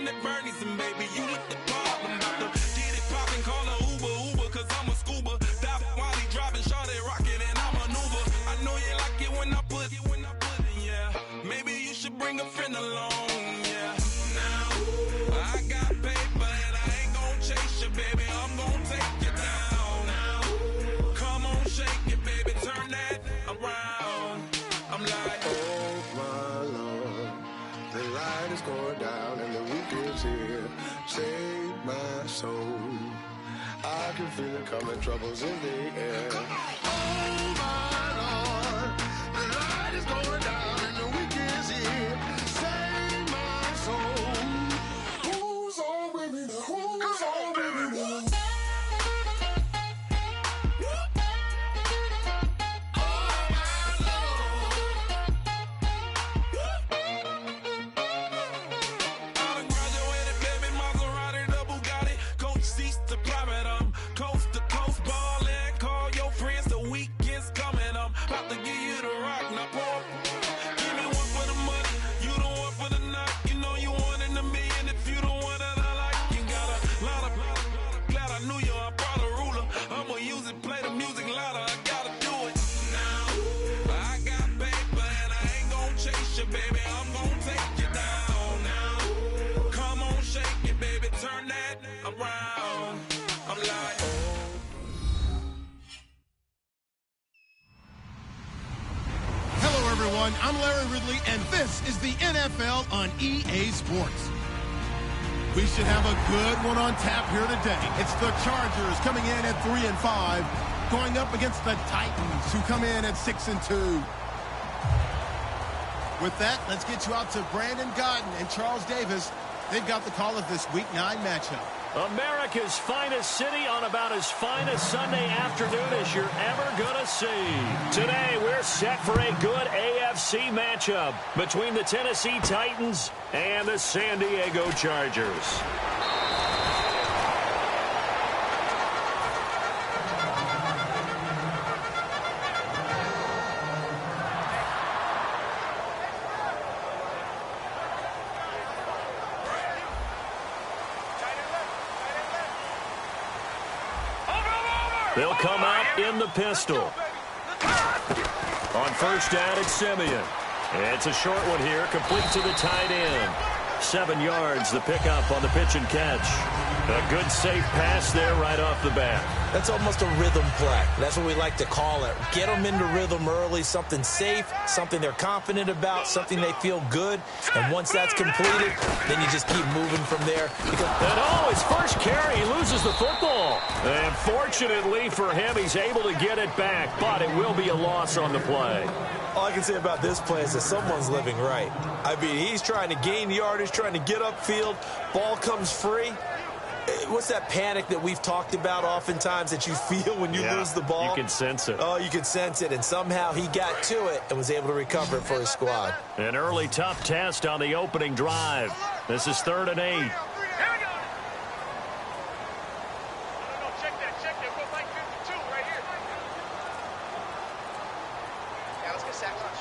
looking at Bernie's and baby, you with the problem. About to get it poppin', call a Uber, cause I'm a scuba. Dive while he driving, shawty rockin', and I'm an Uber. I know you like it when I put it, yeah. Maybe you should bring a friend along, yeah. Now, I got paper and I ain't gon' chase you, baby. I'm gon' take you down. Now, come on, shake it, baby. Turn that around. I'm like, oh my Lord, the light is going down and the week is here. Save my soul. I can feel it coming, troubles in the air. Oh my Lord, the light is going down and the week is here. Save my soul. Who's on with me now? Who's on with me now? I'm Larry Ridley, and this is the NFL on EA Sports. We should have a good one on tap here today. It's the Chargers coming in at 3-5, going up against the Titans, who come in at 6-2. With that, let's get you out to Brandon Godden and Charles Davis. They've got the call of this Week 9 matchup. America's finest city on about as fine a Sunday afternoon as you're ever going to see. Today, we're set for a good AFC matchup between the Tennessee Titans and the San Diego Chargers. They'll come out in the pistol. On first down, it's Simeon. It's a short one here, complete to the tight end. 7 yards, the pickup on the pitch and catch. A good, safe pass there right off the bat. That's almost a rhythm play. That's what we like to call it. Get them into rhythm early, something safe, something they're confident about, something they feel good. And once that's completed, then you just keep moving from there. And his first carry, he loses the football. And fortunately for him, he's able to get it back, but it will be a loss on the play. All I can say about this play is that someone's living right. I mean, he's trying to gain yardage, trying to get upfield. Ball comes free. What's that panic that we've talked about oftentimes that you feel when you lose the ball? You can sense it. Oh, you can sense it, and somehow he got to it and was able to recover it for his squad. An early tough test on the opening drive. This is 3rd and 8.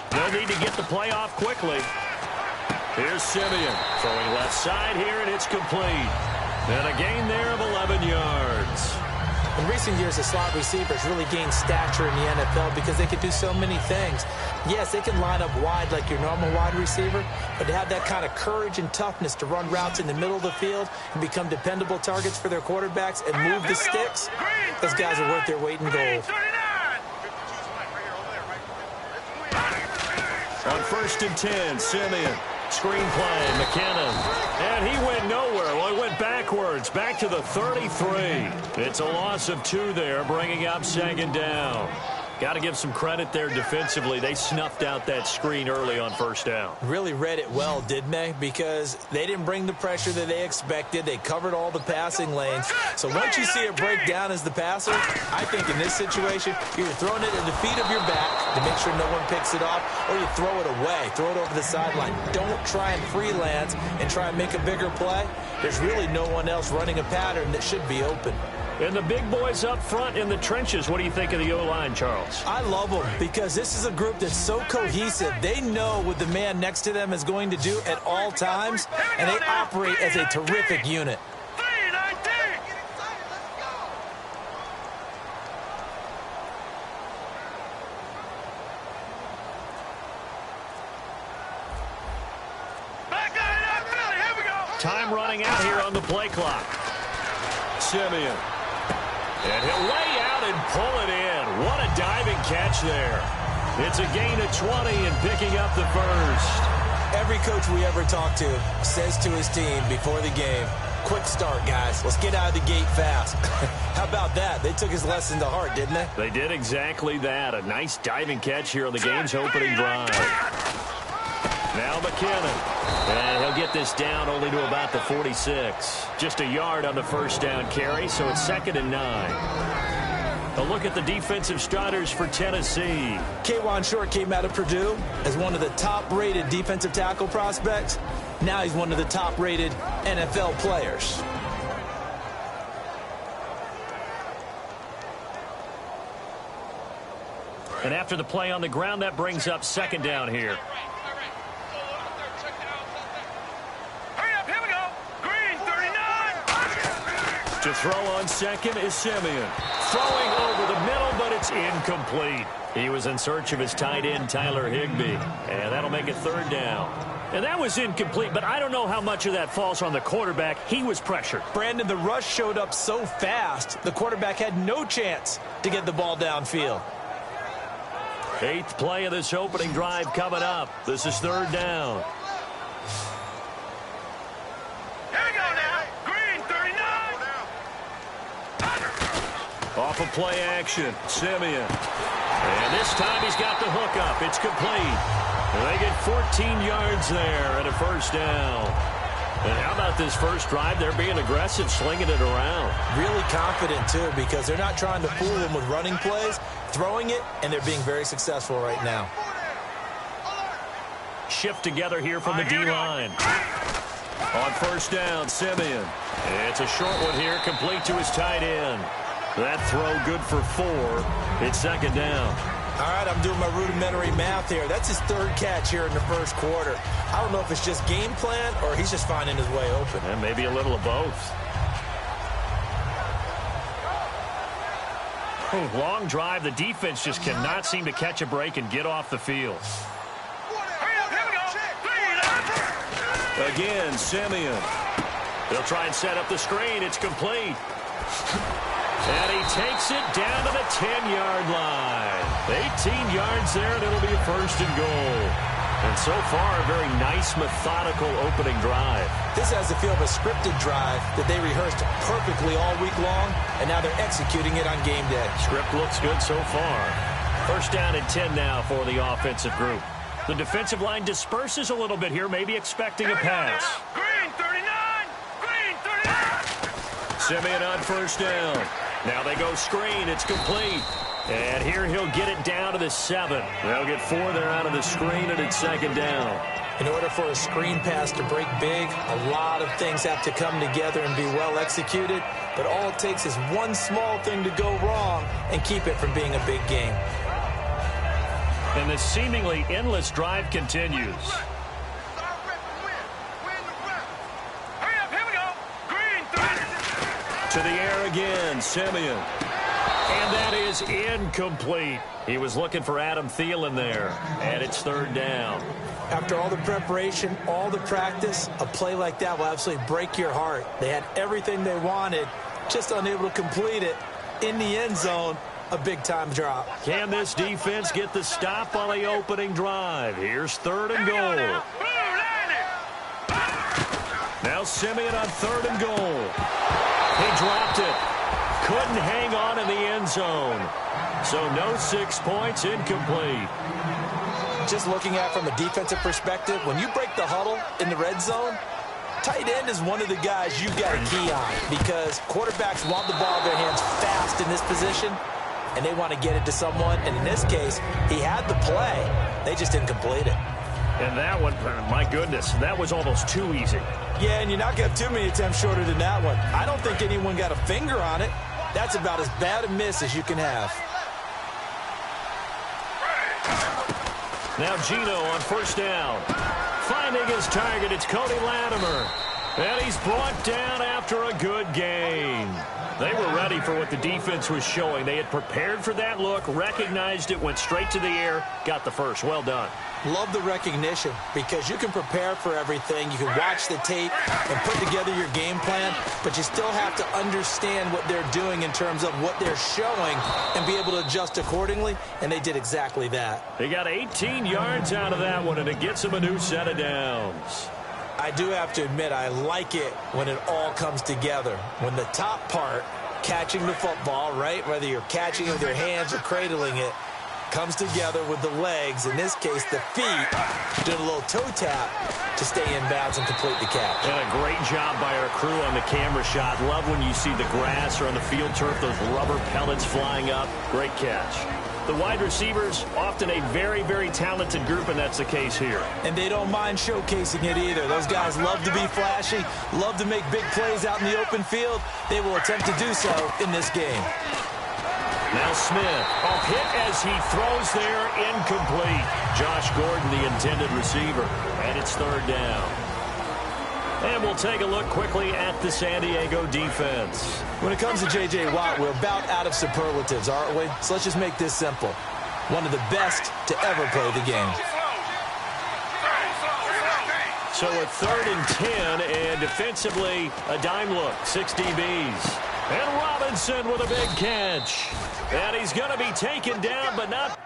They'll need to get the play off quickly. Here's Simeon throwing left side here, and it's complete. And a gain there of 11 yards. In recent years, the slot receivers really gained stature in the NFL because they could do so many things. Yes, they can line up wide like your normal wide receiver, but to have that kind of courage and toughness to run routes in the middle of the field and become dependable targets for their quarterbacks and move the sticks, those guys are worth their weight in gold. On 1st and 10, Simeon. Screen play, McKinnon. And he went nowhere. Well, he went backwards, back to the 33. It's a loss of 2 there, bringing up 2nd down. Got to give some credit there defensively. They snuffed out that screen early on 1st down. Really read it well, didn't they? Because they didn't bring the pressure that they expected. They covered all the passing lanes. So once you see it break down as the passer, I think in this situation, you're throwing it at the feet of your back to make sure no one picks it off, or you throw it away, throw it over the sideline. Don't try and freelance and try and make a bigger play. There's really no one else running a pattern that should be open. And the big boys up front in the trenches, what do you think of the O-line, Charles? I love them because this is a group that's so cohesive. They know what the man next to them is going to do at all times, and they operate as a terrific unit. Time running out here on the play clock. Simeon. And he'll lay out and pull it in. What a diving catch there. It's a gain of 20 and picking up the first. Every coach we ever talk to says to his team before the game, quick start, guys. Let's get out of the gate fast. How about that? They took his lesson to heart, didn't they? They did exactly that. A nice diving catch here on the game's opening drive. Now McKinnon. And he'll get this down only to about the 46. Just a yard on the first down carry, so it's 2nd and 9. A look at the defensive starters for Tennessee. K'Wan Short came out of Purdue as one of the top-rated defensive tackle prospects. Now he's one of the top-rated NFL players. And after the play on the ground, that brings up 2nd down here. To throw on 2nd is Simeon. Throwing over the middle, but it's incomplete. He was in search of his tight end, Tyler Higbee. And that'll make it 3rd down. And that was incomplete, but I don't know how much of that falls on the quarterback. He was pressured. Brandon, the rush showed up so fast, the quarterback had no chance to get the ball downfield. 8th play of this opening drive coming up. This is 3rd down. Off of play action, Simeon. And this time he's got the hook up. It's complete. And they get 14 yards there and a 1st down. And how about this first drive? They're being aggressive, slinging it around. Really confident, too, because they're not trying to fool them with running plays, throwing it, and they're being very successful right now. Shift together here from the D-line. On 1st down, Simeon. It's a short one here, complete to his tight end. That throw good for 4. It's 2nd down. All right, I'm doing my rudimentary math here. That's his 3rd catch here in the 1st quarter. I don't know if it's just game plan or he's just finding his way open. And maybe a little of both. Long drive. The defense just cannot seem to catch a break and get off the field. Again, Simeon. They'll try and set up the screen. It's complete. And he takes it down to the 10-yard line. 18 yards there, and it'll be a 1st and goal. And so far, a very nice, methodical opening drive. This has the feel of a scripted drive that they rehearsed perfectly all week long, and now they're executing it on game day. Script looks good so far. 1st down and 10 now for the offensive group. The defensive line disperses a little bit here, maybe expecting a pass. Green 39! Green 39! Simeon on 1st down. Now they go screen. It's complete. And here he'll get it down to the 7. They'll get 4 there out of the screen, and it's 2nd down. In order for a screen pass to break big, a lot of things have to come together and be well executed. But all it takes is one small thing to go wrong and keep it from being a big game. And the seemingly endless drive continues. To the air again, Simeon. And that is incomplete. He was looking for Adam Thielen there. And it's 3rd down. After all the preparation, all the practice, a play like that will absolutely break your heart. They had everything they wanted, just unable to complete it. In the end zone, a big-time drop. Can this defense get the stop on the opening drive? Here's 3rd and goal. Now Simeon on 3rd and goal. He dropped it. Couldn't hang on in the end zone. So no 6 points, incomplete. Just looking at it from a defensive perspective, when you break the huddle in the red zone, tight end is one of the guys you've got to key on because quarterbacks want the ball in their hands fast in this position, and they want to get it to someone. And in this case, he had the play. They just didn't complete it. And that one, my goodness, that was almost too easy. Yeah, and you're not going to have too many attempts shorter than that one. I don't think anyone got a finger on it. That's about as bad a miss as you can have. Now Gino on first down. Finding his target, it's Cody Latimer. And he's brought down after a good gain. They were ready for what the defense was showing. They had prepared for that look, recognized it, went straight to the air, got the first. Well done. Love the recognition because you can prepare for everything. You can watch the tape and put together your game plan, but you still have to understand what they're doing in terms of what they're showing and be able to adjust accordingly, and they did exactly that. They got 18 yards out of that one, and it gets them a new set of downs. I do have to admit, I like it when it all comes together. When the top part, catching the football, right, whether you're catching it with your hands or cradling it, comes together with the legs, in this case the feet, doing a little toe tap to stay in bounds and complete the catch. And a great job by our crew on the camera shot. Love when you see the grass or on the field turf, those rubber pellets flying up. Great catch. The wide receivers, often a very, very talented group, and that's the case here. And they don't mind showcasing it either. Those guys love to be flashy, love to make big plays out in the open field. They will attempt to do so in this game. Now Smith, off hit as he throws there, incomplete. Josh Gordon, the intended receiver, and it's third down. And we'll take a look quickly at the San Diego defense. When it comes to J.J. Watt, we're about out of superlatives, aren't we? So let's just make this simple. One of the best to ever play the game. So a 3rd and 10, and defensively, a dime look, 6 DBs. And Robinson with a big catch. And he's going to be taken down, but not...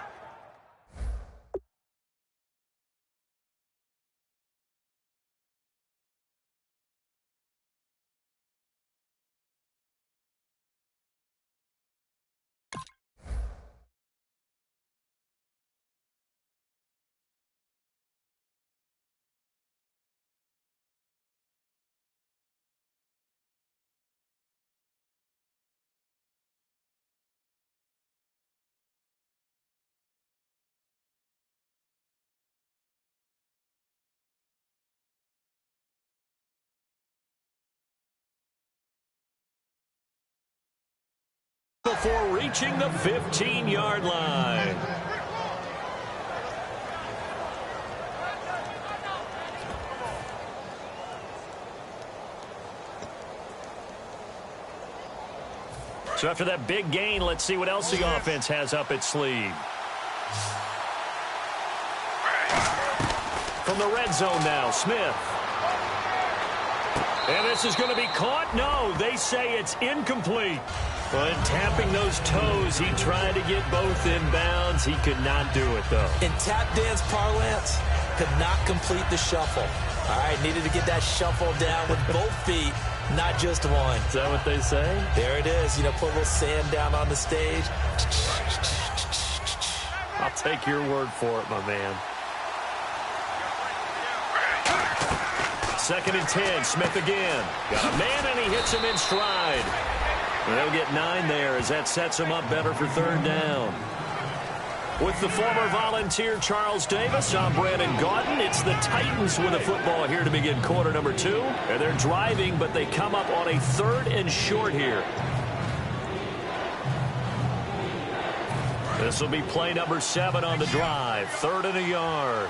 before reaching the 15-yard line. So after that big gain, let's see what else the offense has up its sleeve. From the red zone now, Smith. And this is going to be caught. No, they say it's incomplete. But tapping those toes, he tried to get both in bounds. He could not do it, though. In tap dance parlance, could not complete the shuffle. All right, needed to get that shuffle down with both feet, not just one. Is that what they say? There it is. You know, put a little sand down on the stage. I'll take your word for it, my man. 2nd and 10, Smith again. Got a man, and he hits him in stride. And they'll get 9 there as that sets him up better for 3rd down. With the former Volunteer Charles Davis, I'm Brandon Gaudin. It's the Titans with the football here to begin quarter number 2. And they're driving, but they come up on a 3rd and short here. This will be play number 7 on the drive. 3rd and a yard.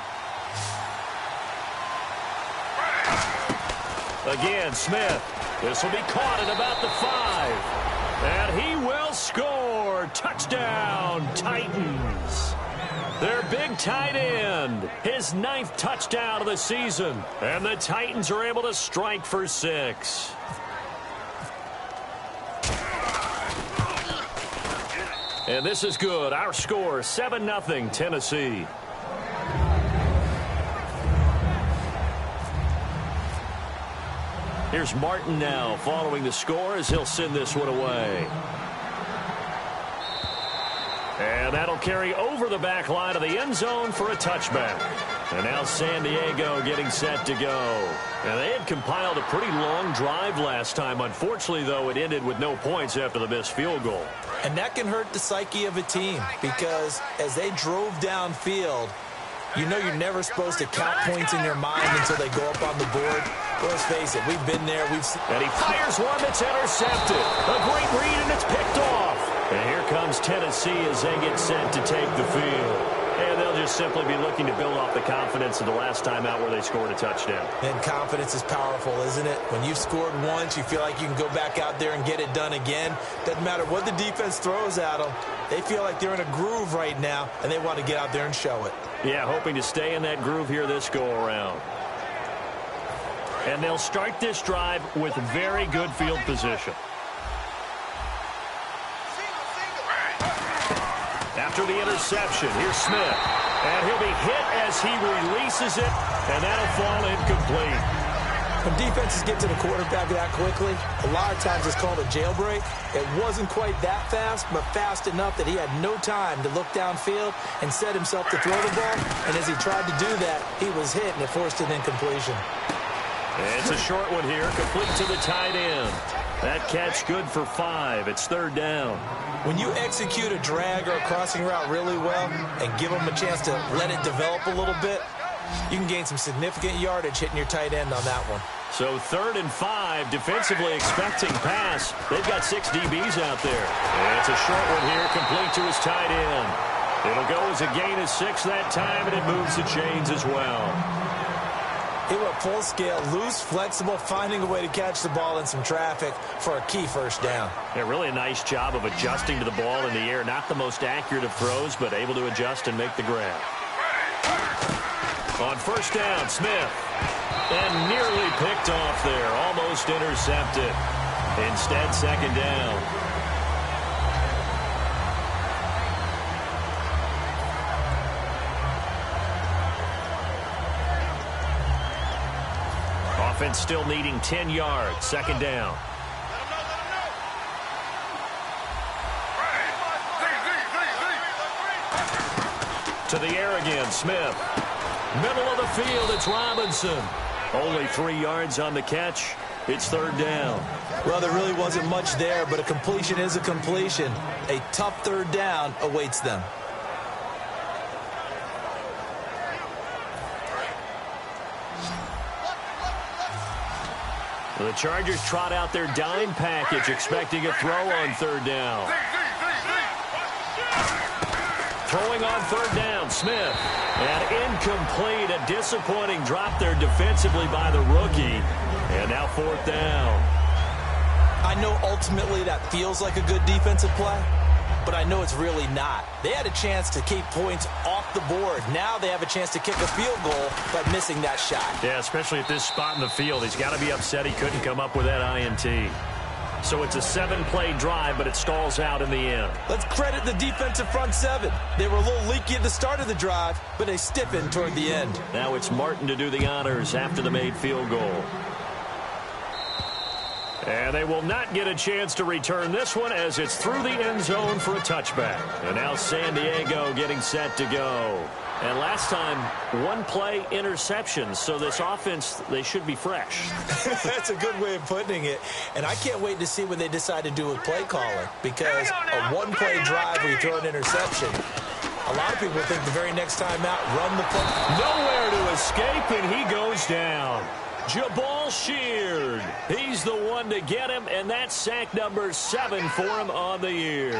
Again, Smith. This will be caught at about the 5. And he will score. Touchdown, Titans. Their big tight end. His 9th touchdown of the season. And the Titans are able to strike for 6. And this is good. Our score, 7-0 Tennessee. Here's Martin now following the score as he'll send this one away. And that'll carry over the back line of the end zone for a touchback. And now San Diego getting set to go. And they had compiled a pretty long drive last time. Unfortunately, though, it ended with no points after the missed field goal. And that can hurt the psyche of a team because as they drove downfield, you know you're never supposed to count points in your mind until they go up on the board. Let's face it, we've been there. And he fires one that's intercepted. A great read, and it's picked off. And here comes Tennessee as they get set to take the field. And they'll just simply be looking to build off the confidence of the last time out where they scored a touchdown. And confidence is powerful, isn't it? When you've scored once, you feel like you can go back out there and get it done again. Doesn't matter what the defense throws at them. They feel like they're in a groove right now, and they want to get out there and show it. Yeah, hoping to stay in that groove here this go-around. And they'll start this drive with very good field position. After the interception, here's Smith. And he'll be hit as he releases it, and that'll fall incomplete. When defenses get to the quarterback that quickly, a lot of times it's called a jailbreak. It wasn't quite that fast, but fast enough that he had no time to look downfield and set himself to throw the ball. And as he tried to do that, he was hit, and it forced an incompletion. And it's a short one here, complete to the tight end. That catch good for 5. It's third down. When you execute a drag or a crossing route really well and give them a chance to let it develop a little bit, you can gain some significant yardage hitting your tight end on that one. So 3rd and 5, defensively expecting pass. They've got 6 DBs out there. And it's a short one here, complete to his tight end. It'll go as a gain of 6 that time, and it moves the chains as well. He went full scale, loose, flexible, finding a way to catch the ball in some traffic for a key first down. Yeah, really a nice job of adjusting to the ball in the air. Not the most accurate of throws, but able to adjust and make the grab. On first down, Smith. And nearly picked off there. Almost intercepted. Instead, second down. Offense still needing 10 yards. Second down. To the air again, Smith. Middle of the field, it's Robinson. Only 3 yards on the catch. It's third down. Well, there really wasn't much there, but a completion is a completion. A tough third down awaits them. The Chargers trot out their dime package, expecting a throw on third down. Throwing on third down, Smith. And incomplete, a disappointing drop there defensively by the rookie. And now fourth down. I know ultimately that feels like a good defensive play, but I know it's really not. They had a chance to keep points off the board. Now they have a chance to kick a field goal by missing that shot. Yeah, especially at this spot in the field. He's got to be upset he couldn't come up with that INT. So it's a 7-play drive, but it stalls out in the end. Let's credit the defensive front 7. They were a little leaky at the start of the drive, but they stiffened toward the end. Now it's Martin to do the honors after the made field goal. And they will not get a chance to return this one as it's through the end zone for a touchback. And now San Diego getting set to go. And last time, 1-play interception. So this offense, they should be fresh. That's a good way of putting it. And I can't wait to see what they decide to do with play calling. Because a 1-play drive where you throw an interception, a lot of people think the very next time out, run the play. Nowhere to escape, and he goes down. Jabal Sheard. He's the one to get him, and that's sack number 7 for him on the year.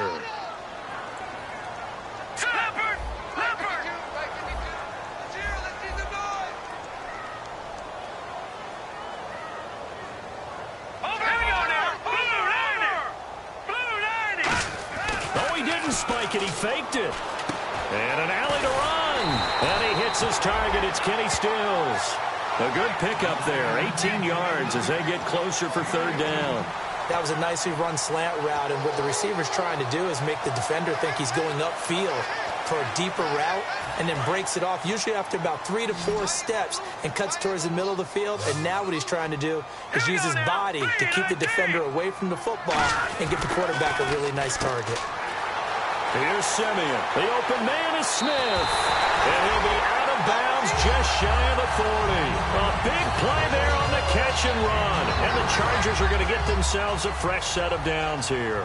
Oh, he didn't spike it. He faked it. And an alley to run. And he hits his target. It's Kenny Stills. A good pickup there, 18 yards as they get closer for third down. That was a nicely run slant route, and what the receiver's trying to do is make the defender think he's going upfield for a deeper route, and then breaks it off, usually after about 3 to 4 steps, and cuts towards the middle of the field. And now what he's trying to do is use his body to keep the defender away from the football and get the quarterback a really nice target. Here's Simeon. The open man is Smith. And he'll be out of bounds just shy of the 40. A big play there on the catch and run. And the Chargers are going to get themselves a fresh set of downs here.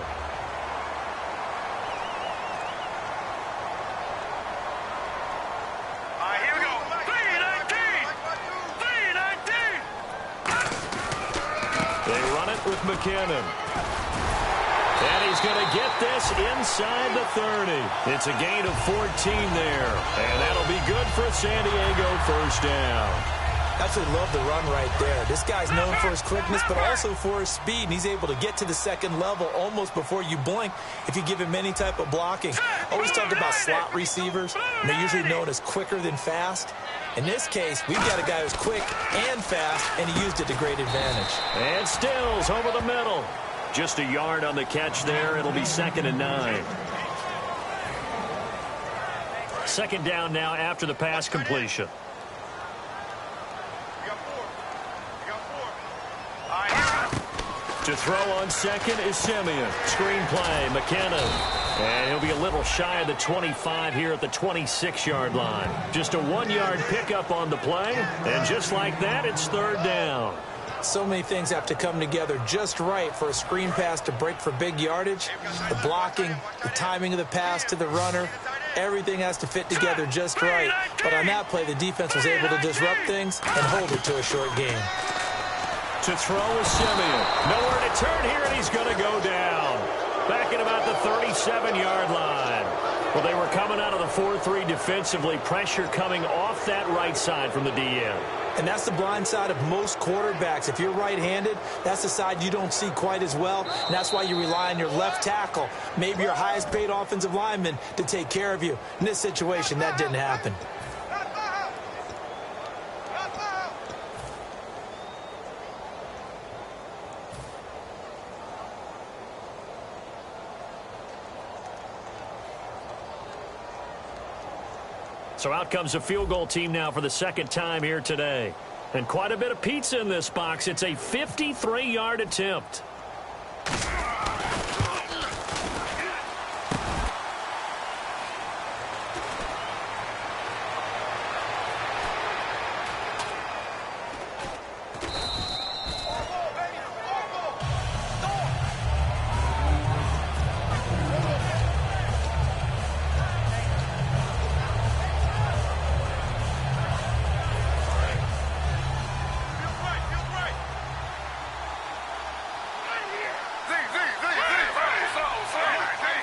All right, here we go. 3-19. They run it with McKinnon. And he's going to get this inside the 30. It's a gain of 14 there. And that'll be good for a San Diego first down. Absolutely love the run right there. This guy's known for his quickness, but also for his speed. And he's able to get to the second level almost before you blink if you give him any type of blocking. Always talked about slot receivers, and they're usually known as quicker than fast. In this case, we've got a guy who's quick and fast, and he used it to great advantage. And Stills over the middle. Just a yard on the catch there. It'll be 2nd and 9. Second down now after the pass completion. To throw on second is Simeon. Screen play, McKinnon. And he'll be a little shy of the 25 here at the 26-yard line. Just a 1-yard pickup on the play. And just like that, it's 3rd down. So many things have to come together just right for a screen pass to break for big yardage. The blocking, the timing of the pass to the runner, everything has to fit together just right. But on that play, the defense was able to disrupt things and hold it to a short game. To throw is Simeon. Nowhere to turn here, and he's going to go down. Back at about the 37-yard line. Well, they were coming out of the 4-3 defensively. Pressure coming off that right side from the DN. And that's the blind side of most quarterbacks. If you're right-handed, that's the side you don't see quite as well. And that's why you rely on your left tackle, maybe your highest-paid offensive lineman, to take care of you. In this situation, that didn't happen. So out comes a field goal team now for the second time here today. And quite a bit of pizza in this box. It's a 53-yard attempt.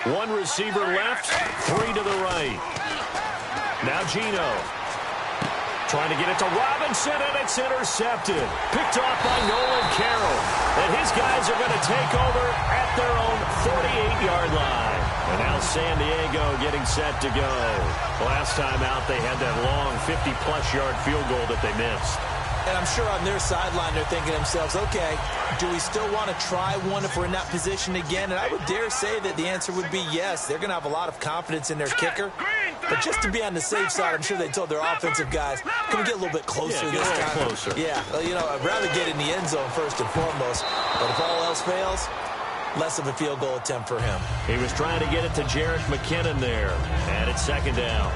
One receiver left, 3 to the right. Now Gino. Trying to get it to Robinson, and it's intercepted. Picked off by Nolan Carroll. And his guys are going to take over at their own 48-yard line. And now San Diego getting set to go. Last time out, they had that long 50-plus yard field goal that they missed. And I'm sure on their sideline they're thinking to themselves, okay, do we still want to try one if we're in that position again? And I would dare say that the answer would be yes. They're going to have a lot of confidence in their kicker. But just to be on the safe side, I'm sure they told their offensive guys, can we get a little bit closer this time? Closer. Yeah, well, you know, I'd rather get in the end zone first and foremost. But if all else fails, less of a field goal attempt for him. He was trying to get it to Jerick McKinnon there. And it's 2nd down.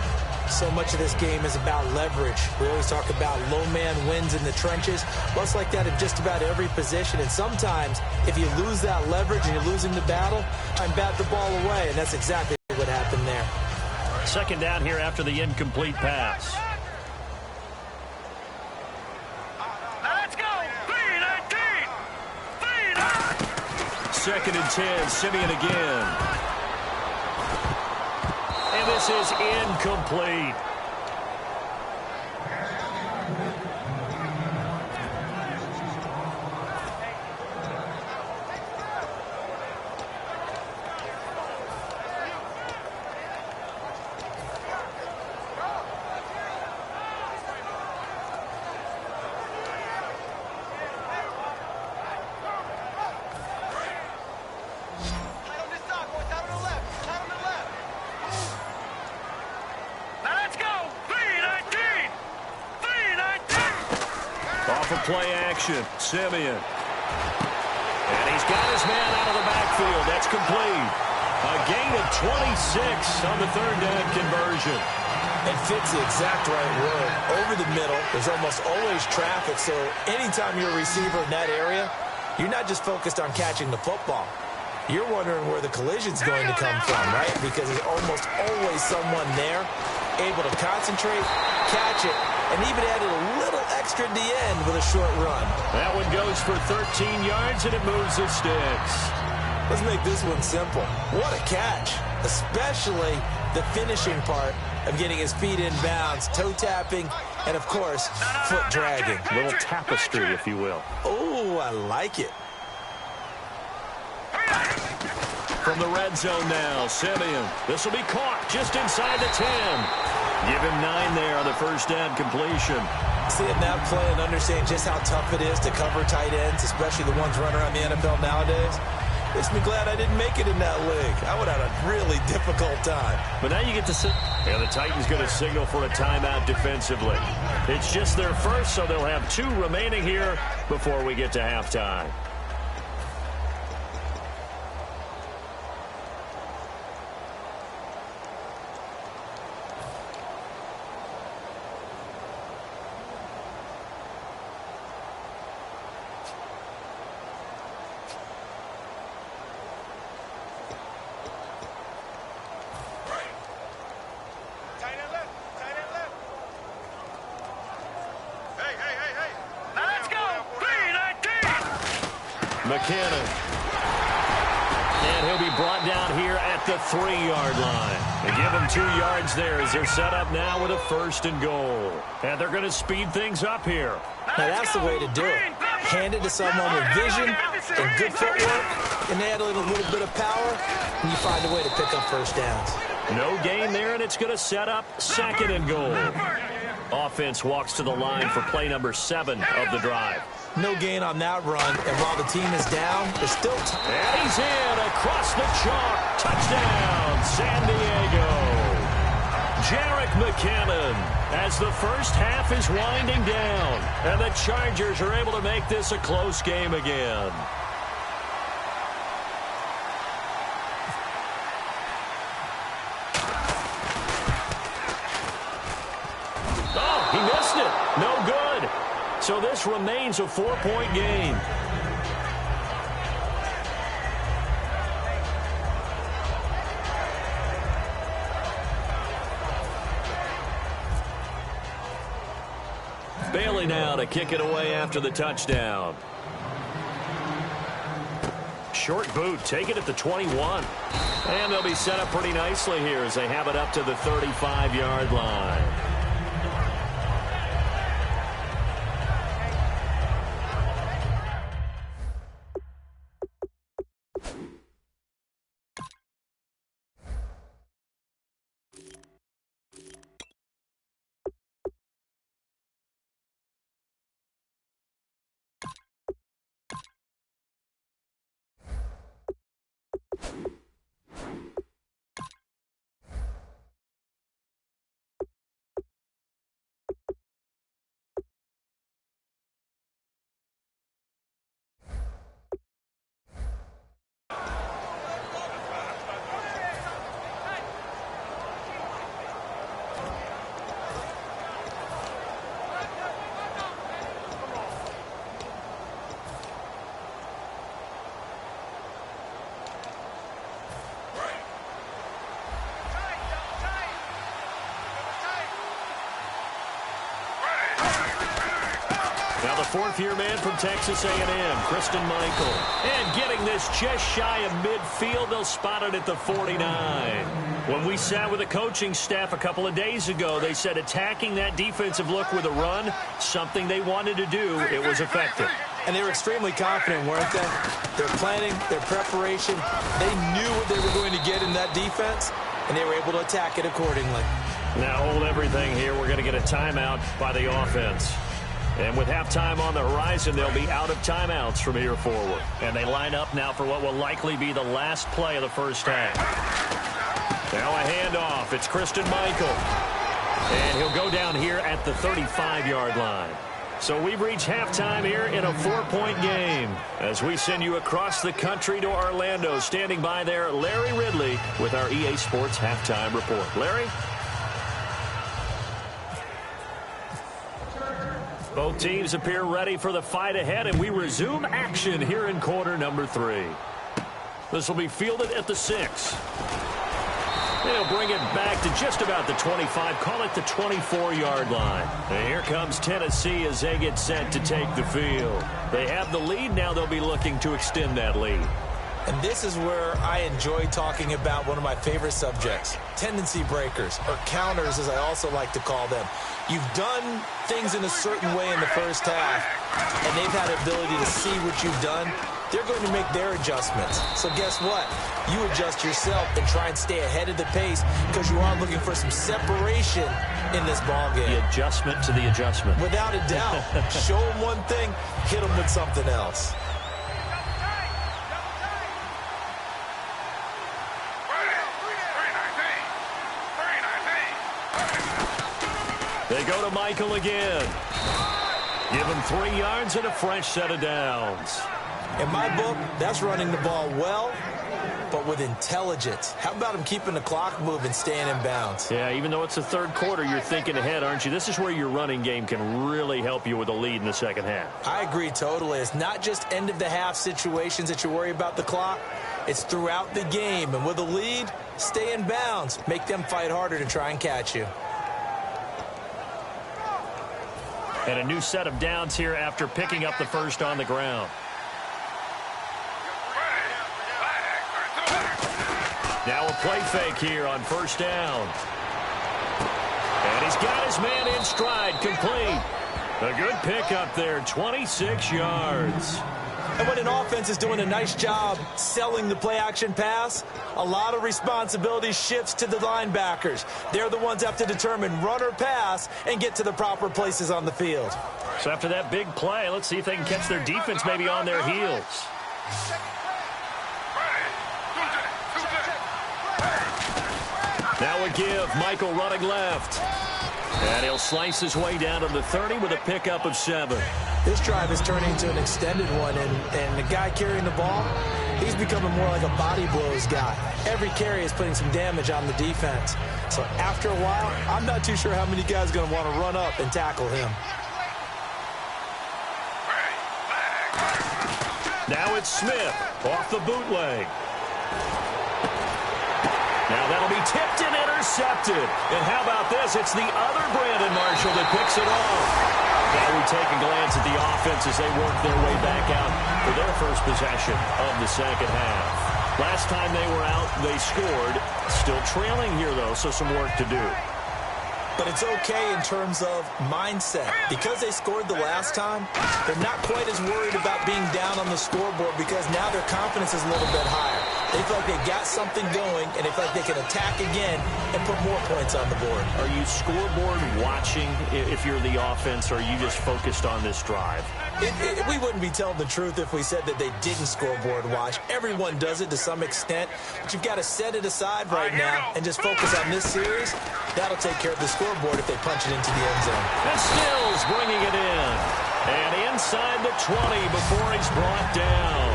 So much of this game is about leverage. We always talk about low man wins in the trenches. Well, it's like that in just about every position. And sometimes, if you lose that leverage and you're losing the battle, and bat the ball away. And that's exactly what happened there. 2nd down here after the incomplete pass. Let's go! 3-19! 2nd and 10, Simeon again. And this is incomplete. Play action, Simeon. And he's got his man out of the backfield. That's complete. A gain of 26 on the 3rd down conversion. It fits the exact right word. Over the middle, there's almost always traffic, so anytime you're a receiver in that area, you're not just focused on catching the football. You're wondering where the collision's going to come from, right? Because there's almost always someone there able to concentrate, catch it, and even added a little extra extra at the end with a short run. That one goes for 13 yards, and it moves the sticks. Let's make this one simple. What a catch, especially the finishing part of getting his feet in bounds, toe tapping, and, of course, foot dragging. A little tapestry, if you will. Oh, I like it. From the red zone now, Simeon. This will be caught just inside the 10. Give him 9 there on the first down completion. Seeing that play and understanding just how tough it is to cover tight ends, especially the ones running around the NFL nowadays, makes me glad I didn't make it in that league. I would have had a really difficult time. But now you get to sit. And the Titans going to signal for a timeout defensively. It's just their first, so they'll have 2 remaining here before we get to halftime. McKinnon. And he'll be brought down here at the 3-yard line. They give him 2 yards there as they're set up now with a 1st and goal. And they're going to speed things up here. Now that's the way to do it. Hand it to someone with vision and good footwork, and add a little bit of power, and you find a way to pick up first downs. No gain there, and it's going to set up 2nd and goal. Offense walks to the line for play number 7 of the drive. No gain on that run, and while the team is down, there's still time. And he's in across the chalk. Touchdown, San Diego. Jerick McKinnon as the first half is winding down, and the Chargers are able to make this a close game again. Oh, he missed it. No good. So this remains a 4-point game. Bailey now to kick it away after the touchdown. Short boot, take it at the 21. And they'll be set up pretty nicely here as they have it up to the 35-yard line. Now the 4th-year man from Texas A&M, Kristen Michael. And getting this just shy of midfield, they'll spot it at the 49. When we sat with the coaching staff a couple of days ago, they said attacking that defensive look with a run, something they wanted to do, it was effective. And they were extremely confident, weren't they? Their planning, their preparation, they knew what they were going to get in that defense, and they were able to attack it accordingly. Now hold everything here. We're going to get a timeout by the offense. And with halftime on the horizon, they'll be out of timeouts from here forward. And they line up now for what will likely be the last play of the first half. Now a handoff. It's Kristen Michael. And he'll go down here at the 35-yard line. So we've reached halftime here in a 4-point game. As we send you across the country to Orlando, standing by there, Larry Ridley with our EA Sports Halftime Report. Larry? Both teams appear ready for the fight ahead, and we resume action here in quarter number 3. This will be fielded at the 6. They'll bring it back to just about the 25, call it the 24-yard line. And here comes Tennessee as they get set to take the field. They have the lead. Now they'll be looking to extend that lead. And this is where I enjoy talking about one of my favorite subjects, tendency breakers, or counters as I also like to call them. You've done things in a certain way in the first half, and they've had the ability to see what you've done. They're going to make their adjustments. So guess what? You adjust yourself and try and stay ahead of the pace because you are looking for some separation in this ball game. The adjustment to the adjustment. Without a doubt. Show them one thing, hit them with something else. They go to Michael again. Give him 3 yards and a fresh set of downs. In my book, that's running the ball well, but with intelligence. How about him keeping the clock moving, staying in bounds? Yeah, even though it's the third quarter, you're thinking ahead, aren't you? This is where your running game can really help you with a lead in the second half. I agree totally. It's not just end-of-the-half situations that you worry about the clock. It's throughout the game. And with a lead, stay in bounds. Make them fight harder to try and catch you. And a new set of downs here after picking up the first on the ground. Now a play fake here on first down. And he's got his man in stride, complete. A good pickup there, 26 yards. And when an offense is doing a nice job selling the play-action pass, a lot of responsibility shifts to the linebackers. They're the ones that have to determine run or pass and get to the proper places on the field. So after that big play, let's see if they can catch their defense maybe on their heels. Now a give, Michael running left. And he'll slice his way down to the 30 with a pickup of 7. This drive is turning into an extended one, and the guy carrying the ball, he's becoming more like a body blows guy. Every carry is putting some damage on the defense. So after a while, I'm not too sure how many guys are going to want to run up and tackle him. Now it's Smith off the bootleg. Now that'll be tipped and intercepted. And how about this? It's the other Brandon Marshall that picks it off. Now we take a glance at the offense as they work their way back out for their first possession of the second half. Last time they were out, they scored. Still trailing here, though, so some work to do. But it's okay in terms of mindset. Because they scored the last time, they're not quite as worried about being down on the scoreboard because now their confidence is a little bit higher. They feel like they got something going, and they feel like they can attack again and put more points on the board. Are you scoreboard watching if you're the offense, or are you just focused on this drive? We wouldn't be telling the truth if we said that they didn't scoreboard watch. Everyone does it to some extent, but you've got to set it aside right now and just focus on this series. That'll take care of the scoreboard if they punch it into the end zone. And Stills bringing it in. And inside the 20 before he's brought down.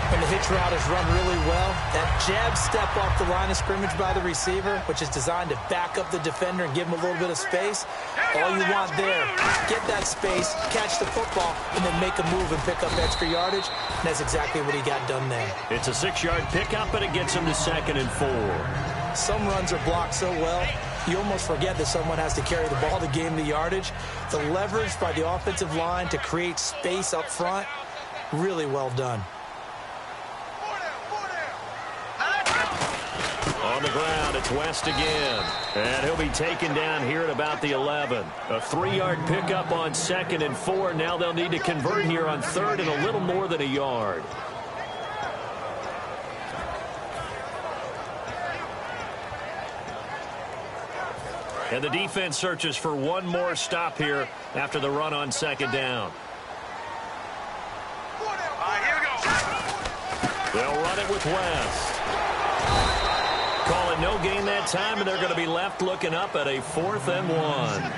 And the hitch route is run really well. That jab step off the line of scrimmage by the receiver, which is designed to back up the defender and give him a little bit of space. All you want there, get that space, catch the football, and then make a move and pick up extra yardage. And that's exactly what he got done there. It's a 6-yard pickup, and it gets him to 2nd and 4. Some runs are blocked so well, you almost forget that someone has to carry the ball to gain the yardage. The leverage by the offensive line to create space up front, really well done. On the ground, it's West again. And he'll be taken down here at about the 11. A 3-yard pickup on 2nd and 4. Now they'll need to convert here on 3rd and a little more than a yard. And the defense searches for one more stop here after the run on 2nd down. They'll run it with West. Call it no gain that time, and they're going to be left looking up at a 4th and 1.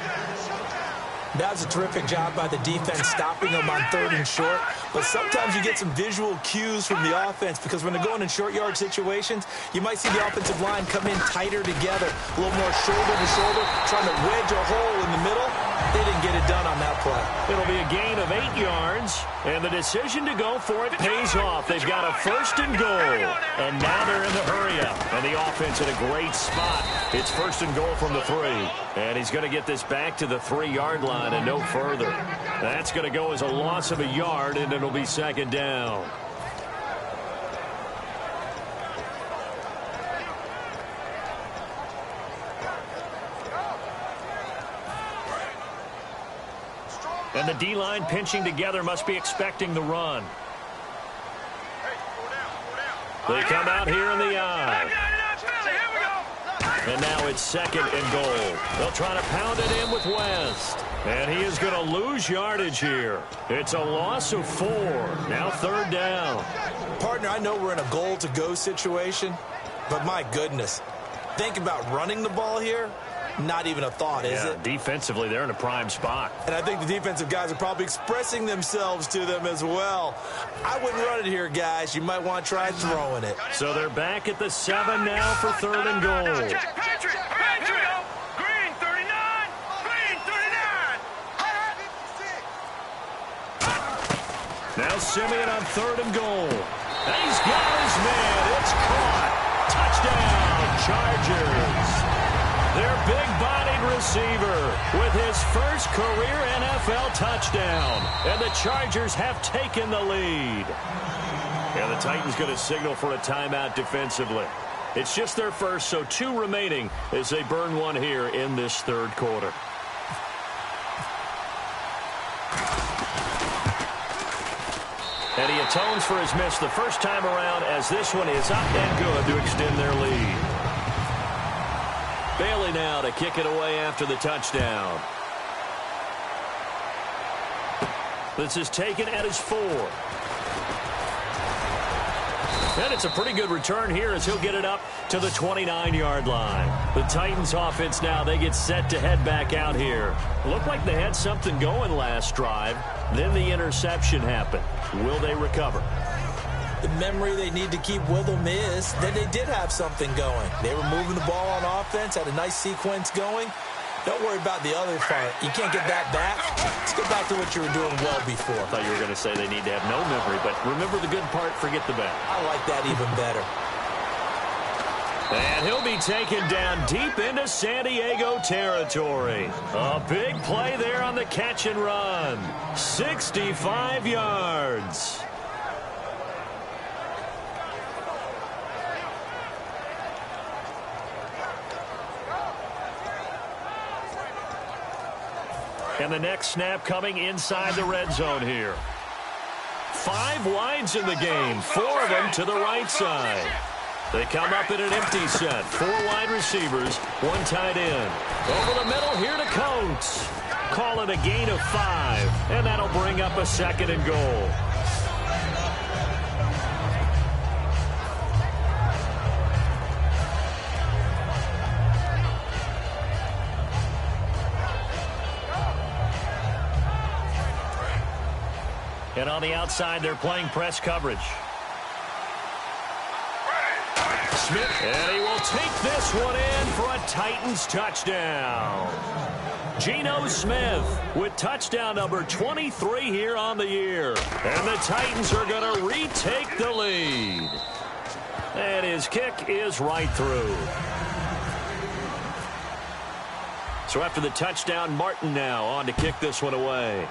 That's a terrific job by the defense stopping them on 3rd and short. But sometimes you get some visual cues from the offense because when they're going in short yard situations, you might see the offensive line come in tighter together, a little more shoulder to shoulder, trying to wedge a hole in the middle. They didn't get it done on that play. It'll be a gain of 8 yards, and the decision to go for it pays off. They've got a 1st and goal, and now they're in the hurry-up, and the offense in a great spot. It's 1st and goal from the 3, and he's going to get this back to the 3-yard line and no further. That's going to go as a loss of a yard, and it'll be 2nd down. And the D-line pinching together must be expecting the run. They come out here in the eye. And now it's 2nd and goal. They'll try to pound it in with West. And he is going to lose yardage here. It's a loss of 4. Now 3rd down. Partner, I know we're in a goal-to-go situation, but my goodness. Think about running the ball here. Not even a thought, is it? Defensively, they're in a prime spot. And I think the defensive guys are probably expressing themselves to them as well. I wouldn't run it here, guys. You might want to try throwing it. So they're back at the 7 now for 3rd and goal. Patrick! Green 39! Green 39! Now Simeon on 3rd and goal. And he's got his man. It's caught. Touchdown, Chargers. Their big-bodied receiver with his first career NFL touchdown. And the Chargers have taken the lead. And the Titans going to signal for a timeout defensively. It's just their first, so 2 remaining as they burn one here in this 3rd quarter. And he atones for his miss the first time around as this one is up and good to extend their lead. Bailey now to kick it away after the touchdown. This is taken at his 4. And it's a pretty good return here as he'll get it up to the 29-yard line. The Titans offense now, they get set to head back out here. Looked like they had something going last drive. Then the interception happened. Will they recover? The memory they need to keep with them is that they did have something going. They were moving the ball on offense, had a nice sequence going. Don't worry about the other part. You can't get that back. Let's get back to what you were doing well before. I thought you were going to say they need to have no memory, but remember the good part, forget the bad. I like that even better. And he'll be taken down deep into San Diego territory. A big play there on the catch and run. 65 yards. And the next snap coming inside the red zone here. 5 wides in the game, 4 of them to the right side. They come up in an empty set. 4 wide receivers, 1 tight end. Over the middle here to Coates. Call it a gain of 5, and that'll bring up a 2nd and goal. And on the outside, they're playing press coverage. Smith, and he will take this one in for a Titans touchdown. Geno Smith with touchdown number 23 here on the year. And the Titans are going to retake the lead. And his kick is right through. So after the touchdown, Martin now on to kick this one away.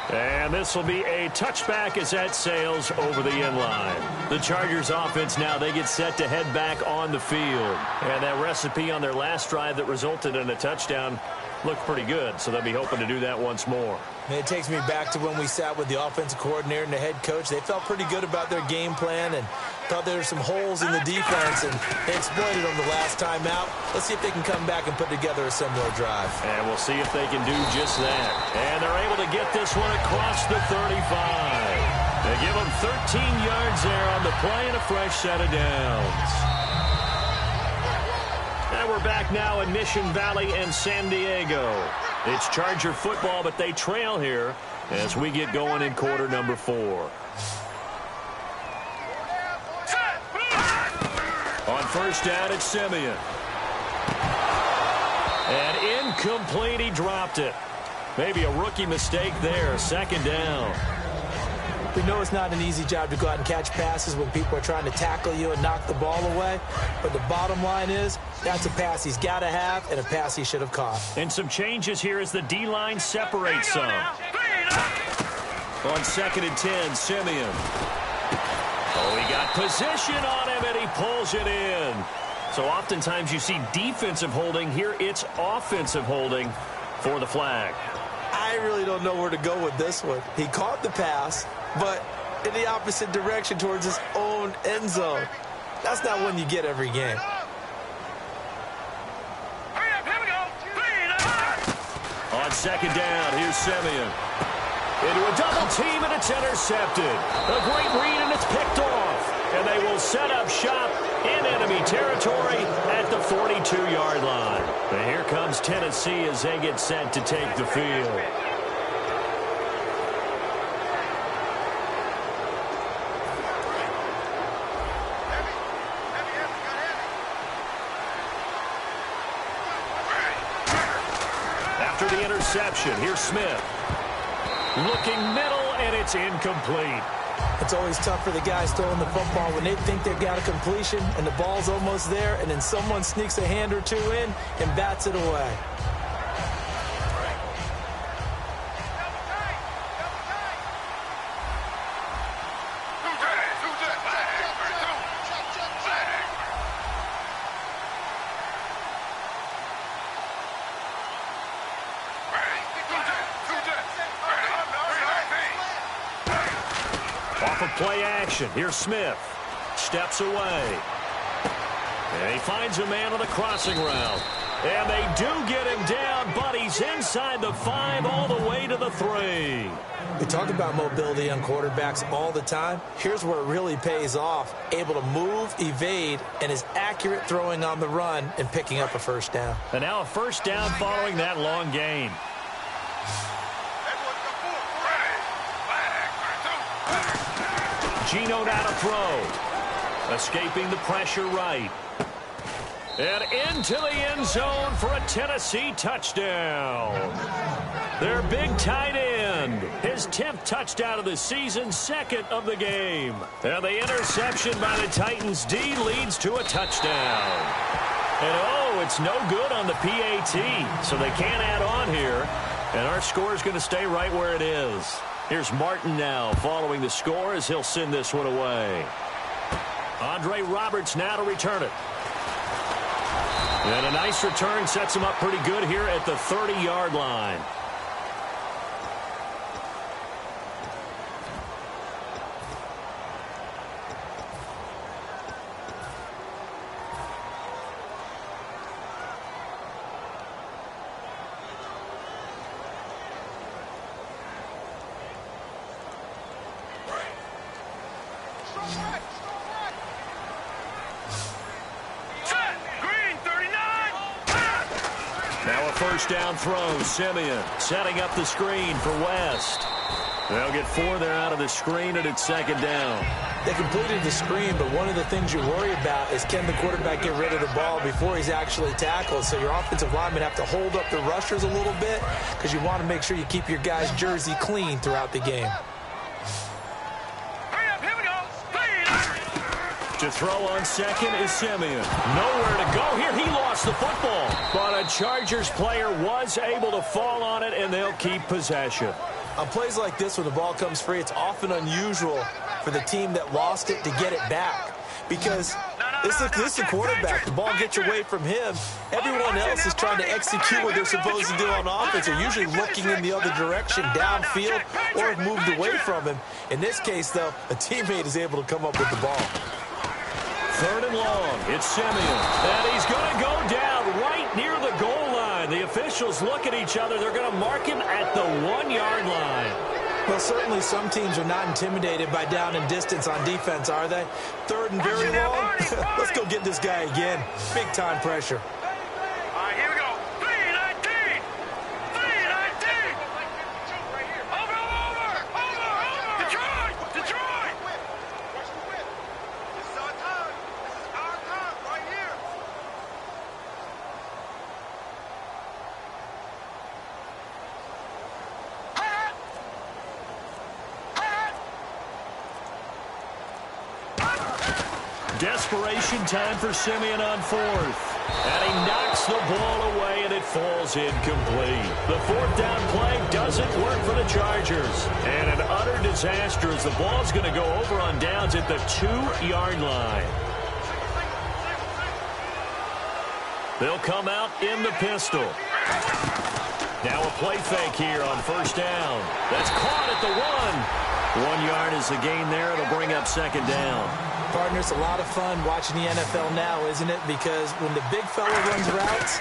And this will be a touchback as that sails over the end line. The Chargers offense now, they get set to head back on the field. And that recipe on their last drive that resulted in a touchdown looked pretty good, so they'll be hoping to do that once more. It takes me back to when we sat with the offensive coordinator and the head coach. They felt pretty good about their game plan and thought there were some holes in the defense, and they exploited them the last time out. Let's see if they can come back and put together a similar drive. And we'll see if they can do just that. And they're able to get this one across the 35. They give them 13 yards there on the play and a fresh set of downs. And we're back now in Mission Valley and San Diego. It's Charger football, but they trail here as we get going in quarter number 4. On first down, it's Simeon. And incomplete, he dropped it. Maybe a rookie mistake there, second down. We know it's not an easy job to go out and catch passes when people are trying to tackle you and knock the ball away. But the bottom line is, that's a pass he's got to have and a pass he should have caught. And some changes here as the D-line separates some. On 2nd and 10, Simeon. Oh, he got position on him, and he pulls it in. So oftentimes you see defensive holding. Here it's offensive holding for the flag. I really don't know where to go with this one. He caught the pass, but in the opposite direction towards his own end zone. That's not one you get every game. On 2nd down, here's Simeon. Into a double team, and it's intercepted. A great read, and it's picked off. And they will set up shop in enemy territory at the 42-yard line. And here comes Tennessee as they get set to take the field. After the interception, here's Smith. Looking middle, and it's incomplete. It's always tough for the guys throwing the football when they think they've got a completion and the ball's almost there, and then someone sneaks a hand or two in and bats it away. Off of play action, here's Smith. Steps away. And he finds a man on the crossing route. And they do get him down, but he's inside the 5 all the way to the 3. We talk about mobility on quarterbacks all the time. Here's where it really pays off. Able to move, evade, and is accurate throwing on the run and picking up a first down. And now a first down following that long gain. Gino now to throw. Escaping the pressure right. And into the end zone for a Tennessee touchdown. Their big tight end. His 10th touchdown of the season, 2nd of the game. And the interception by the Titans D leads to a touchdown. And oh, it's no good on the PAT, so they can't add on here. And our score is going to stay right where it is. Here's Martin now following the score as he'll send this one away. Andre Roberts now to return it. And a nice return sets him up pretty good here at the 30-yard line. First down throw, Simeon setting up the screen for West. They'll get 4 there out of the screen, and it's 2nd down. They completed the screen, but one of the things you worry about is can the quarterback get rid of the ball before he's actually tackled. So your offensive linemen have to hold up the rushers a little bit because you want to make sure you keep your guy's jersey clean throughout the game. To throw on 2nd is Simeon. Nowhere to go here. He lost the football. But a Chargers player was able to fall on it, and they'll keep possession. On plays like this, when the ball comes free, it's often unusual for the team that lost it to get it back. Because this is a quarterback. The ball gets away from him. Everyone else is trying to execute what they're supposed to do on offense. They're usually looking in the other direction, downfield, or have moved away from him. In this case, though, a teammate is able to come up with the ball. 3rd and long. It's Simeon. And he's going to go down right near the goal line. The officials look at each other. They're going to mark him at the 1-yard line. Well, certainly some teams are not intimidated by down and distance on defense, are they? 3rd and very long. Let's go get this guy again. Big time pressure. All right, here we go. 3-19. 3-19. Over. Detroit. This is our time. This is our time right here. Desperation time for Simeon on fourth. And he knocks the ball away, and it falls incomplete. The fourth down play doesn't work for the Chargers. And an utter disaster as the ball's going to go over on downs at the 2-yard line. They'll come out in the pistol. Now a play fake here on first down. That's caught at the 1. 1 yard is the gain there. It'll bring up second down. Partner, it's a lot of fun watching the NFL now, isn't it? Because when the big fella runs routes,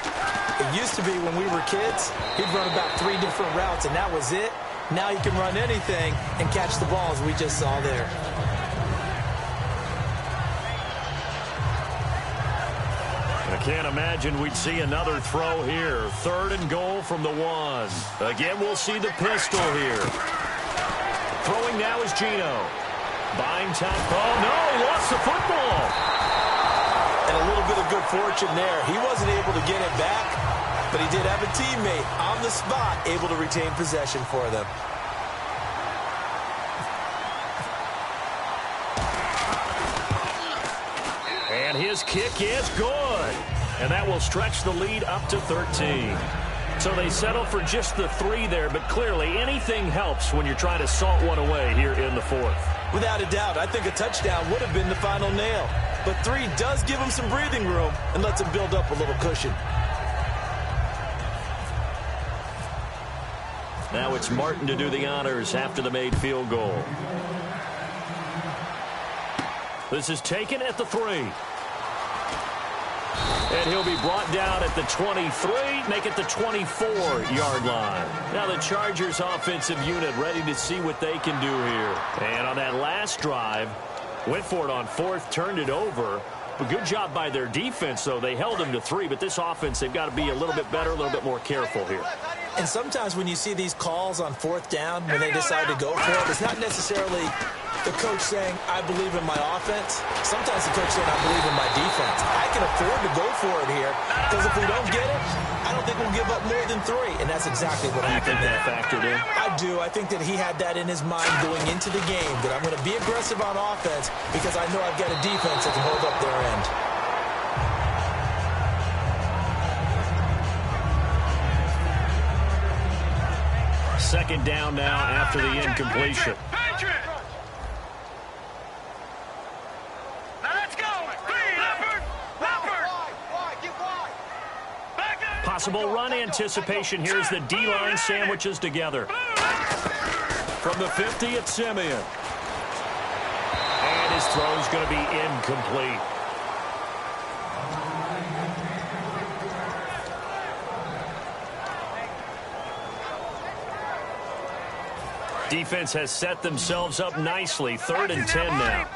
it used to be when we were kids, he'd run about 3 different routes, and that was it. Now he can run anything and catch the ball, as we just saw there. I can't imagine we'd see another throw here. 3rd and goal from the 1. Again, we'll see the pistol here. Throwing now is Geno. Buying time. Oh, no, he lost the football. And a little bit of good fortune there. He wasn't able to get it back, but he did have a teammate on the spot able to retain possession for them. And his kick is good. And that will stretch the lead up to 13. So they settle for just the 3 there, but clearly anything helps when you're trying to salt one away here in the 4th. Without a doubt, I think a touchdown would have been the final nail. But 3 does give him some breathing room and lets him build up a little cushion. Now it's Martin to do the honors after the made field goal. This is taken at the 3. And he'll be brought down at the 23, make it the 24-yard line. Now the Chargers offensive unit ready to see what they can do here. And on that last drive, went for it on 4th, turned it over. But good job by their defense, though. They held them to 3, but this offense, they've got to be a little bit better, a little bit more careful here. And sometimes when you see these calls on 4th down, when they decide to go for it, it's not necessarily the coach saying, I believe in my offense. Sometimes the coach saying, I believe in my defense. I can afford to go for it here, because if we don't get it, I don't think we'll give up more than 3. And that's exactly what happened there. You think that factored in? I do. I think that he had that in his mind going into the game, that I'm going to be aggressive on offense because I know I've got a defense that can hold up their end. Second down now after the incompletion. Possible run anticipation here as the D-line sandwiches together. From the 50, it's Simeon. And his throw's going to be incomplete. Defense has set themselves up nicely. 3rd and 10 now.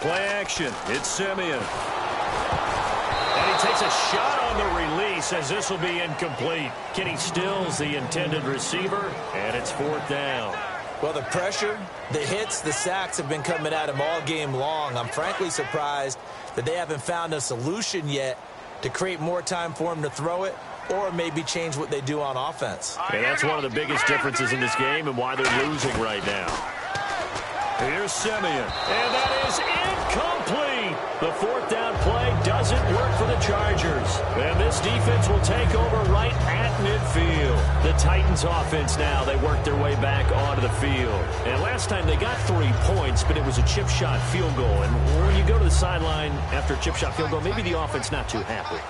Play action. It's Simeon. And he takes a shot on the release as this will be incomplete. Kenny Stills, the intended receiver, and it's 4th down. Well, the pressure, the hits, the sacks have been coming at him all game long. I'm frankly surprised that they haven't found a solution yet to create more time for him to throw it or maybe change what they do on offense. And that's one of the biggest differences in this game and why they're losing right now. Here's Simeon, and that is incomplete. The 4th down play doesn't work for the Chargers. And this defense will take over right at midfield. The Titans offense now, they work their way back onto the field. And last time they got 3 points, but it was a chip shot field goal. And when you go to the sideline after a chip shot field goal, maybe the offense not too happy.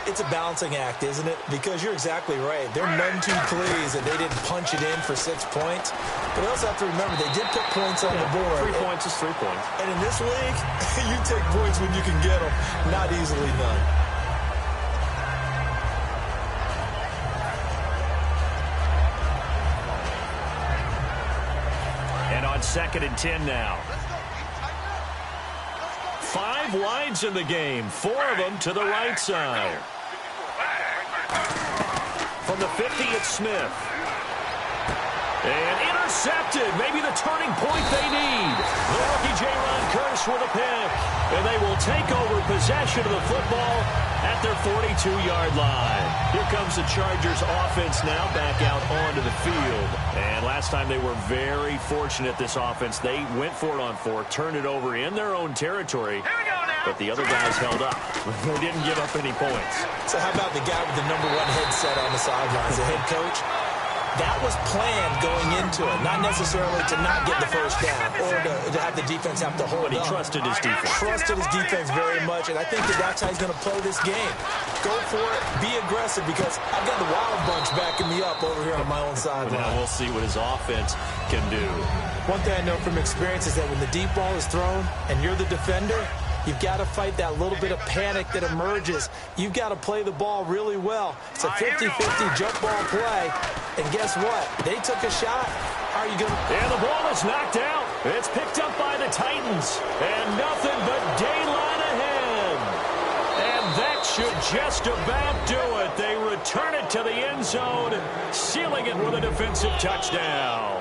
It's a balancing act, isn't it? Because you're exactly right. They're none too pleased that they didn't punch it in for 6 points. But you also have to remember, they did put points on the board. 3 points is 3 points. And in this league, you take points when you can get them. Not easily done. And on 2nd and 10 now. 5 wides in the game, 4 of them to the right side. From the 50, it's Smith. And intercepted, maybe the turning point they need. The rookie Jaron Kearse with a pick. And they will take over possession of the football at their 42-yard line. Here comes the Chargers offense now back out onto the field. And last time they were very fortunate, this offense. They went for it on 4, turned it over in their own territory, but the other guys held up. They didn't give up any points. So how about the guy with the #1 headset on the sidelines, the head coach? That was planned going into it, not necessarily to not get the first down or to have the defense have to hold But he up. trusted his defense. Trusted his defense very much, and I think that's how he's going to play this game. Go for it, be aggressive, because I've got the Wild Bunch backing me up over here on my own sideline. Now we'll see what his offense can do. One thing I know from experience is that when the deep ball is thrown and you're the defender, you've got to fight that little bit of panic that emerges. You've got to play the ball really well. It's a 50-50 jump ball play. And guess what? They took a shot. How are you going to... And the ball is knocked out. It's picked up by the Titans. And nothing but daylight ahead. And that should just about do it. They return it to the end zone, sealing it with a defensive touchdown.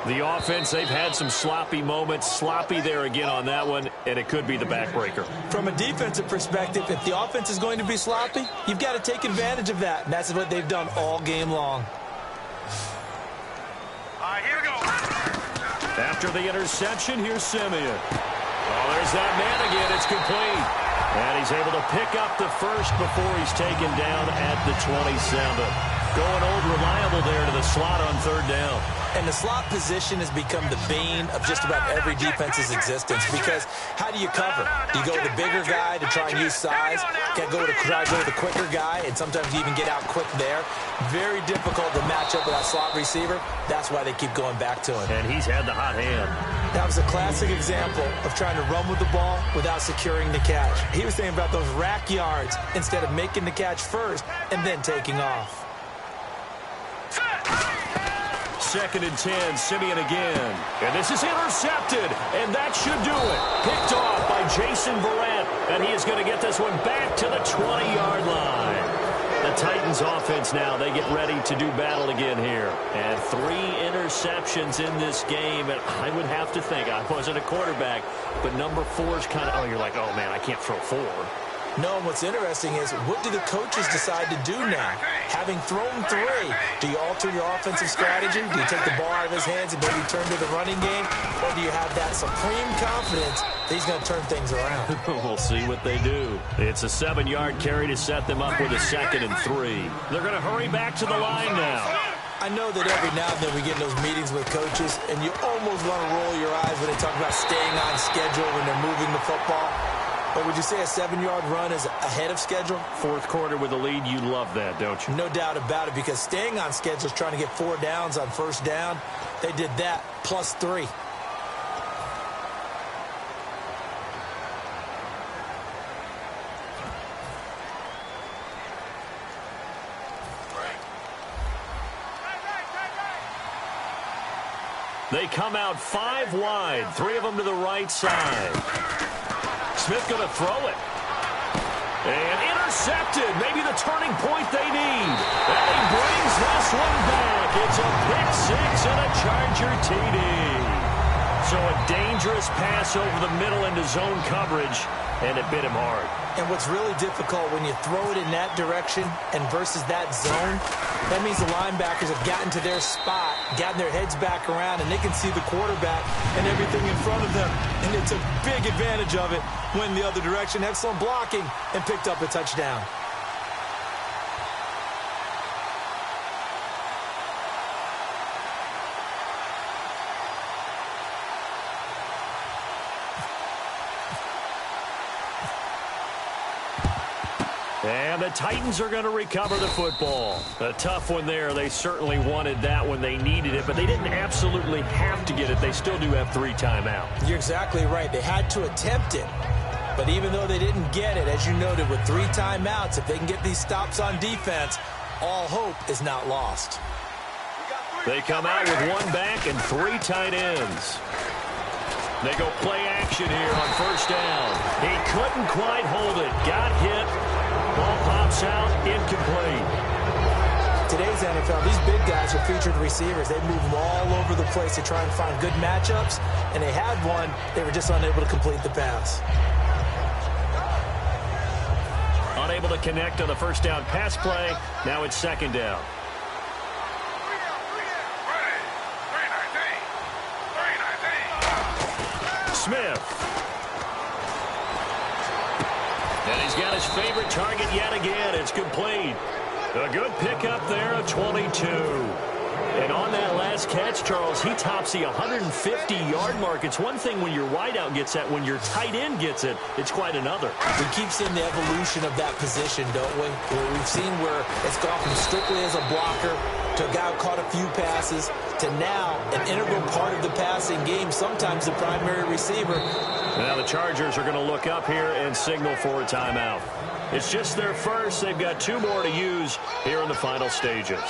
The offense, they've had some sloppy moments. Sloppy there again on that one, and it could be the backbreaker. From a defensive perspective, if the offense is going to be sloppy, you've got to take advantage of that. And that's what they've done all game long. All right, here we go. After the interception, here's Simeon. Oh, there's that man again. It's complete. And he's able to pick up the first before he's taken down at the 27. Going old reliable there to the slot on 3rd down. And the slot position has become the bane of just about every defense's existence, because how do you cover? Do you go with the bigger guy to try and use size? Try to go with the quicker guy, and sometimes you even get out quick there. Very difficult to match up with that slot receiver. That's why they keep going back to him. And he's had the hot hand. That was a classic example of trying to run with the ball without securing the catch. He was thinking about those rack yards instead of making the catch first and then taking off. 2nd and 10, Simeon again. And this is intercepted, and that should do it. Picked off by Jason Verrett, and he is going to get this one back to the 20-yard line. The Titans offense now, they get ready to do battle again here. And 3 interceptions in this game, and I would have to think, I wasn't a quarterback, but number 4 is kind of, oh, you're like, oh, man, I can't throw 4. No, and what's interesting is, what do the coaches decide to do now? Having thrown 3, do you alter your offensive strategy? Do you take the ball out of his hands and maybe turn to the running game? Or do you have that supreme confidence that he's going to turn things around? We'll see what they do. It's a 7-yard carry to set them up with a 2nd and 3. They're going to hurry back to the line now. I know that every now and then we get in those meetings with coaches, and you almost want to roll your eyes when they talk about staying on schedule when they're moving the football. But would you say a 7-yard run is ahead of schedule? 4th quarter with a lead, you love that, don't you? No doubt about it, because staying on schedule is trying to get 4 downs on 1st down. They did that, plus 3. They come out 5 wide, 3 of them to the right side. Smith going to throw it. And intercepted. Maybe the turning point they need. And he brings this one back. It's a pick 6 and a Charger TD. So a dangerous pass over the middle into zone coverage, and it bit him hard. And what's really difficult when you throw it in that direction and versus that zone, that means the linebackers have gotten to their spot, gotten their heads back around, and they can see the quarterback and everything in front of them. And they took big advantage of it, went the other direction, had some blocking, and picked up a touchdown. And the Titans are going to recover the football. A tough one there. They certainly wanted that when they needed it, but they didn't absolutely have to get it. They still do have 3 timeouts. You're exactly right. They had to attempt it. But even though they didn't get it, as you noted, with 3 timeouts, if they can get these stops on defense, all hope is not lost. They come out with 1 back and 3 tight ends. They go play action here on 1st down. He couldn't quite hold it. Got hit. Ball pops out, incomplete. Today's NFL, these big guys are featured receivers. They move them all over the place to try and find good matchups, and they had one. They were just unable to complete the pass. unable to connect on the first down pass play. Now it's second down. Smith. And he's got his favorite target yet again. It's complete. A good pickup there of 22. And on that last catch, Charles, he tops the 150-yard mark. It's one thing when your wideout gets that. When your tight end gets it, it's quite another. We keep seeing the evolution of that position, don't we? Where we've seen where it's gone from strictly as a blocker to a guy who caught a few passes to now an integral part of the passing game, sometimes the primary receiver. Now the Chargers are going to look up here and signal for a timeout. It's just their first. They've got 2 more to use here in the final stages.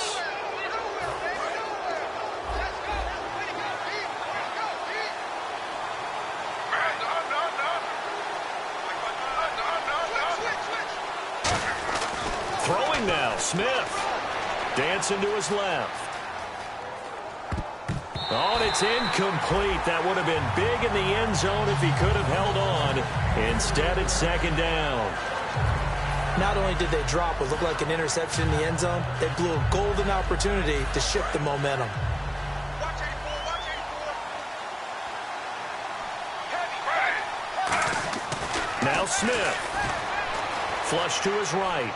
Throwing now, Smith. Dancing to his left. Oh, and it's incomplete. That would have been big in the end zone if he could have held on. Instead, it's second down. Not only did they drop what looked like an interception in the end zone, they blew a golden opportunity to shift the momentum. Now Smith. Flush to his right.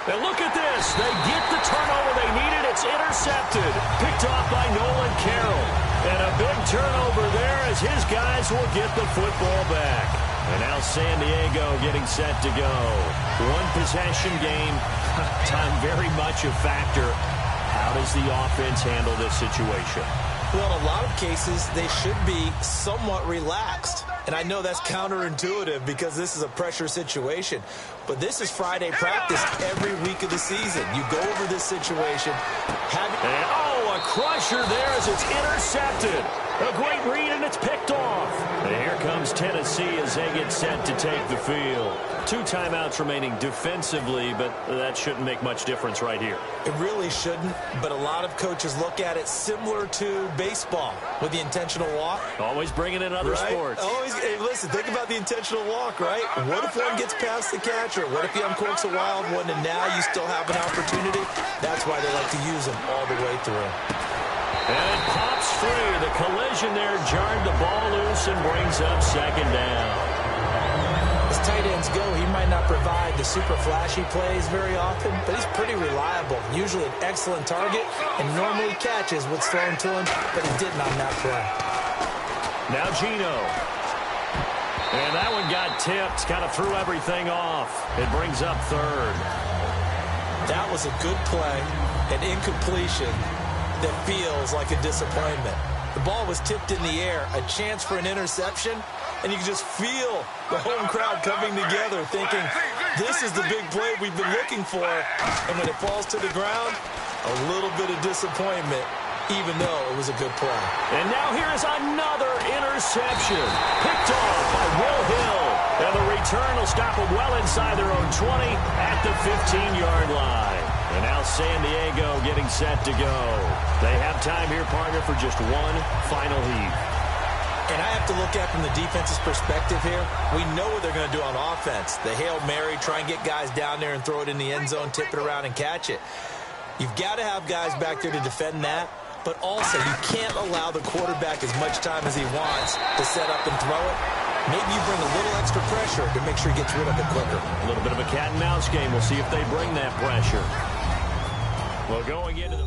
And look at this. They get the turnover they needed. It's intercepted. Picked off by Nolan Carroll. And a big turnover there as his guys will get the football back. And now San Diego getting set to go. One possession game. Time very much a factor. How does the offense handle this situation? Well, in a lot of cases, they should be somewhat relaxed. And I know that's counterintuitive because this is a pressure situation. But this is Friday practice every week of the season. You go over this situation. A crusher there as it's intercepted. A great read, and it's picked off. And here comes Tennessee as they get set to take the field. 2 timeouts remaining defensively, but that shouldn't make much difference right here. It really shouldn't, but a lot of coaches look at it similar to baseball with the intentional walk. Always bringing in other sports. Always, hey, listen, think about the intentional walk, right? What if one gets past the catcher? What if he uncorks a wild one and now you still have an opportunity? That's why they like to use them all the way through. And it pops free. The collision there jarred the ball loose and brings up second down. As tight ends go, he might not provide the super flashy plays very often, but he's pretty reliable. Usually an excellent target and normally catches what's thrown to him, but he didn't on that play. Now Gino. And that one got tipped, kind of threw everything off. It brings up third. That was a good play, an incompletion that feels like a disappointment. The ball was tipped in the air, a chance for an interception, and you can just feel the home crowd coming together thinking, this is the big play we've been looking for. And when it falls to the ground, a little bit of disappointment, even though it was a good play. And now here's another interception. Picked off by Will Hill. And the return will stop them well inside their own 20 at the 15-yard line. And now San Diego getting set to go. They have time here, partner, for just one final heave. And I have to look at from the defense's perspective here. We know what they're going to do on offense. The Hail Mary, try and get guys down there and throw it in the end zone, tip it around and catch it. You've got to have guys back there to defend that. But also, you can't allow the quarterback as much time as he wants to set up and throw it. Maybe you bring a little extra pressure to make sure he gets rid of it quicker. A little bit of a cat and mouse game. We'll see if they bring that pressure. Well, going into the